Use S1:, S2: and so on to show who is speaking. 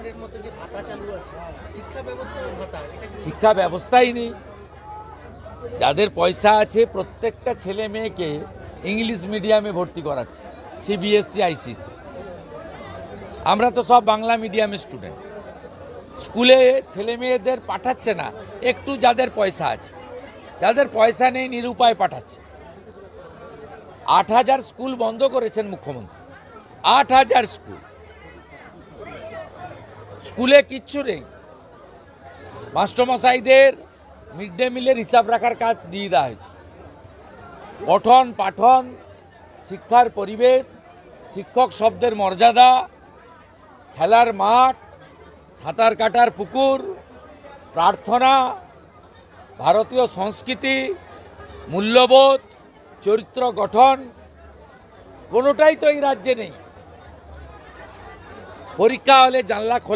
S1: সরকারের মতো যে ভাতা চালু আছে, শিক্ষা ব্যবস্থা ভাতা, এটা কি
S2: শিক্ষা ব্যবস্থাই নেই। যাদের পয়সা আছে প্রত্যেকটা ছেলে মেয়েকে ইংলিশ মিডিয়ামে ভর্তি করাচ্ছে, সিবিএসসি আইসিসি। আমরা তো সব বাংলা মিডিয়ামের স্টুডেন্ট। স্কুলে ছেলে মেয়েদের পাঠাচ্ছে না, একটু যাদের পয়সা আছে, যাদের পয়সা নেই নিরুপায় পাঠাচ্ছে। 8,000 স্কুল বন্ধ করেছেন মুখ্যমন্ত্রী। 8,000 স্কুল, স্কুলে কিচ্ছু নেই। মাস্টারমশাইদের মিড ডে মিলের হিসাব রাখার কাজ দিয়ে দেওয়া হয়েছে। পঠন পাঠন, শিক্ষার পরিবেশ, শিক্ষক শব্দের মর্যাদা, খেলার মাঠ, সাঁতার কাটার পুকুর, প্রার্থনা, ভারতীয় সংস্কৃতি, মূল্যবোধ, চরিত্র গঠন, কোনোটাই তো এই রাজ্যে নেই। পরীক্ষা হলে জানলা খোলা।